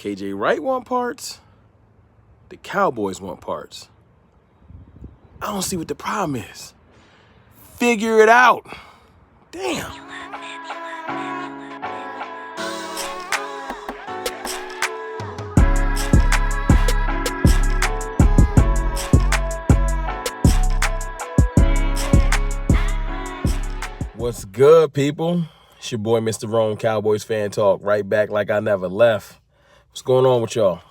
KJ Wright want parts. The Cowboys want parts. I don't see what the problem is. Figure it out. Damn. What's good, people? It's your boy, Mr. Rome, Cowboys Fan Talk, right back like I never left. What's going on with y'all?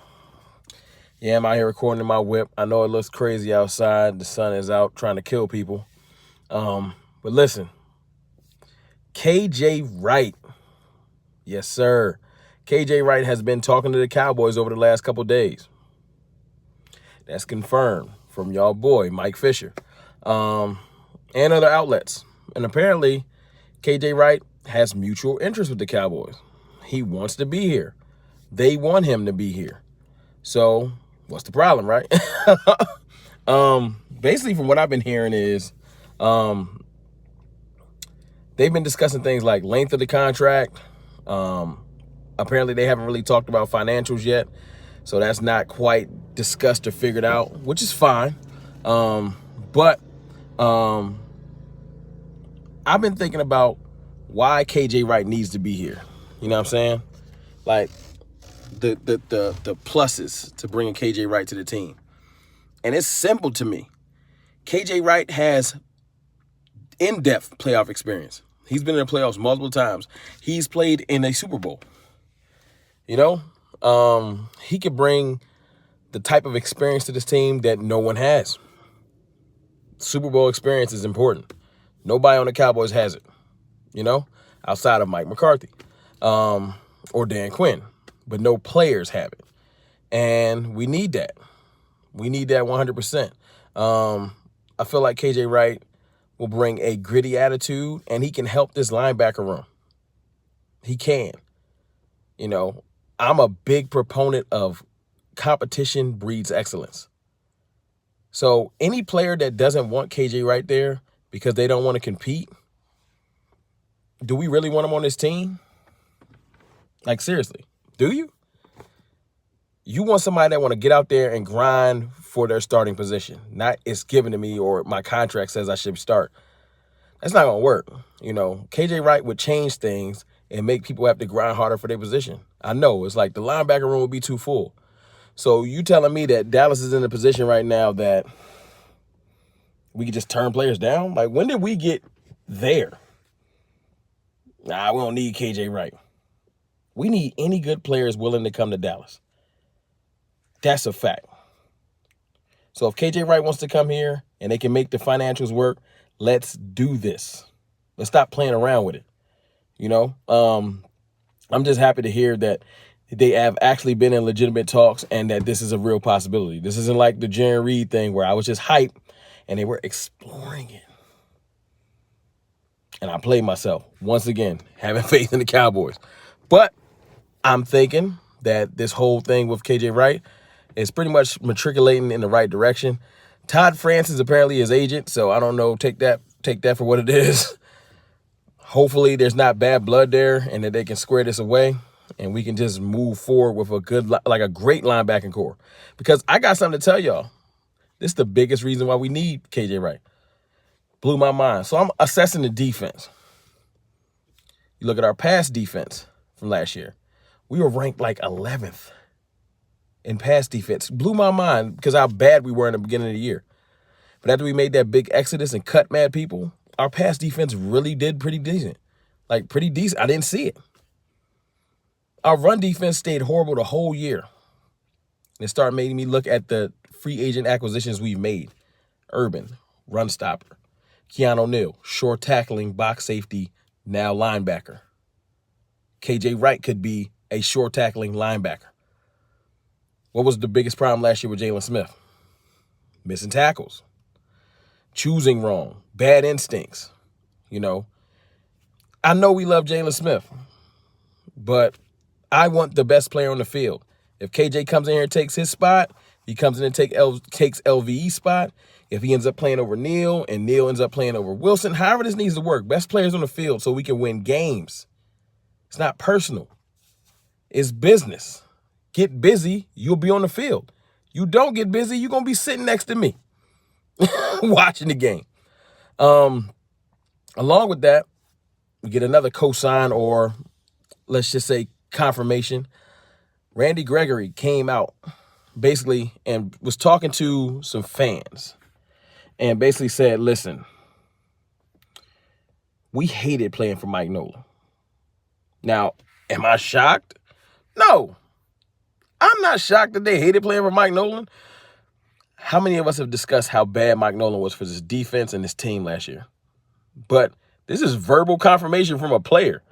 Yeah, I'm out here recording in my whip. I know it looks crazy outside. The sun is out trying to kill people. But listen, KJ Wright. Yes, sir. KJ Wright has been talking to the Cowboys over the last couple days. That's confirmed from y'all boy, Mike Fisher, and other outlets. And apparently, KJ Wright has mutual interest with the Cowboys. He wants to be here. They want him to be here. So, what's the problem, right? Basically, from what I've been hearing is they've been discussing things like length of the contract. Apparently, they haven't really talked about financials yet. So, that's not quite discussed or figured out, which is fine. But I've been thinking about why KJ Wright needs to be here. You know what I'm saying? Like the pluses to bringing KJ Wright to the team. And it's simple to me. KJ Wright has in-depth playoff experience. He's been in the playoffs multiple times. He's played in a Super Bowl. You know? He could bring the type of experience to this team that no one has. Super Bowl experience is important. Nobody on the Cowboys has it, you know, outside of Mike McCarthy or Dan Quinn. But no players have it. And we need that. We need that 100%. I feel like KJ Wright will bring a gritty attitude, and he can help this linebacker room. He can. You know, I'm a big proponent of competition breeds excellence. So any player that doesn't want KJ Wright there because they don't want to compete, do we really want them on this team? Like, seriously, do you? You want somebody that want to get out there and grind for their starting position, not it's given to me or my contract says I should start. That's not going to work. You know, KJ Wright would change things and make people have to grind harder for their position. I know, it's like the linebacker room would be too full. So you telling me that Dallas is in a position right now that we could just turn players down? Like, when did we get there? Nah, we don't need KJ Wright. We need any good players willing to come to Dallas. That's a fact. So if KJ Wright wants to come here and they can make the financials work, let's do this. Let's stop playing around with it. You know, I'm just happy to hear that they have actually been in legitimate talks and that this is a real possibility. This isn't like the Jerry Reed thing where I was just hyped and they were exploring it. And I played myself, once again, having faith in the Cowboys. But I'm thinking that this whole thing with KJ Wright is pretty much matriculating in the right direction. Todd France is apparently his agent, so I don't know, take that for what it is. Hopefully there's not bad blood there and that they can square this away and we can just move forward with a great linebacking core. Because I got something to tell y'all. This is the biggest reason why we need KJ Wright. Blew my mind. So I'm assessing the defense. You look at our pass defense from last year. We were ranked like 11th in pass defense. Blew my mind because how bad we were in the beginning of the year. But after we made that big exodus and cut mad people, our pass defense really did pretty decent. Like, pretty decent. I didn't see it. Our run defense stayed horrible the whole year. It started making me look at the free agent acquisitions we've made. Urban, run stopper. Keanu Neal, short tackling, box safety, now linebacker. KJ Wright could be a short tackling linebacker. What was the biggest problem last year with Jalen Smith? Missing tackles. Choosing wrong. Bad instincts. You know, I know we love Jalen Smith, but I want the best player on the field. If KJ comes in here and takes his spot, he comes in and takes LVE's spot. If he ends up playing over Neal and Neal ends up playing over Wilson, however this needs to work, best players on the field so we can win games. It's not personal. It's business. get busy, you'll be on the field. You don't get busy, you're going to be sitting next to me watching the game. Along with that, we get another cosign, or let's just say confirmation. Randy Gregory came out basically and was talking to some fans and basically said, listen, we hated playing for Mike Nolan. Now, am I shocked? No. I'm not shocked that they hated playing for Mike Nolan. How many of us have discussed how bad Mike Nolan was for his defense and his team last year? But this is verbal confirmation from a player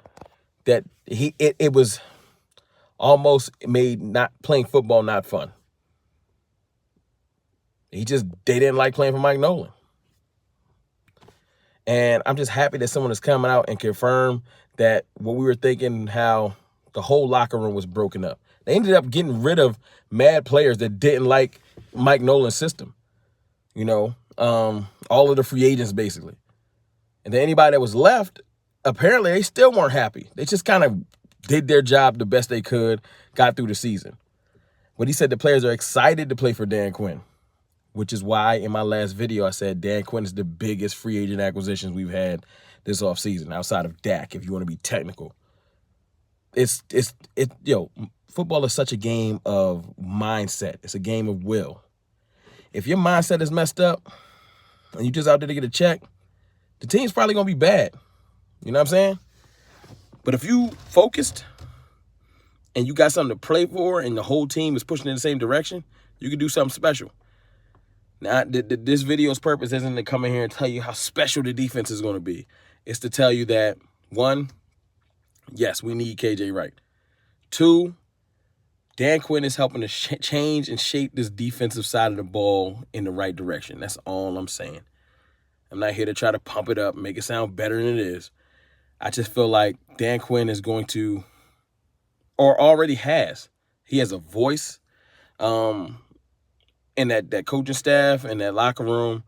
that it was almost made not playing football not fun. They didn't like playing for Mike Nolan. And I'm just happy that someone is coming out and confirm that what we were thinking, how the whole locker room was broken up. They ended up getting rid of mad players that didn't like Mike Nolan's system. All of the free agents basically. And then anybody that was left, apparently they still weren't happy. They just kind of did their job the best they could, got through the season. But he said the players are excited to play for Dan Quinn, which is why in my last video I said Dan Quinn is the biggest free agent acquisitions we've had this offseason, outside of Dak, if you want to be technical. Football is such a game of mindset. It's a game of will. If your mindset is messed up and you're just out there to get a check, the team's probably going to be bad. You know what I'm saying? But if you focused and you got something to play for and the whole team is pushing in the same direction, you can do something special. Now, this video's purpose isn't to come in here and tell you how special the defense is going to be. It's to tell you that, one, yes, we need KJ Wright. Two, Dan Quinn is helping to change and shape this defensive side of the ball in the right direction. That's all I'm saying. I'm not here to try to pump it up, make it sound better than it is. I just feel like Dan Quinn is going to, or already has, he has a voice in that coaching staff and that locker room.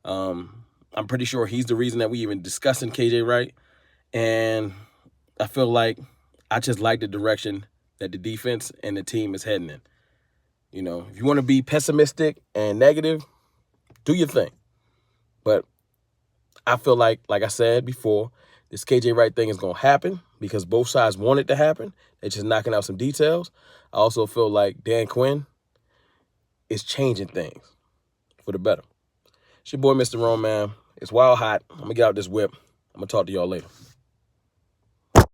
I'm pretty sure he's the reason that we even discussing KJ Wright. And I feel like I just like the direction that the defense and the team is heading in. If you want to be pessimistic and negative, do your thing. But I feel like I said before, this KJ Wright thing is going to happen because both sides want it to happen. They're just knocking out some details. I also feel like Dan Quinn is changing things for the better. It's your boy, Mr. Rome, man. It's wild hot. I'm going to get out this whip. I'm going to talk to y'all later.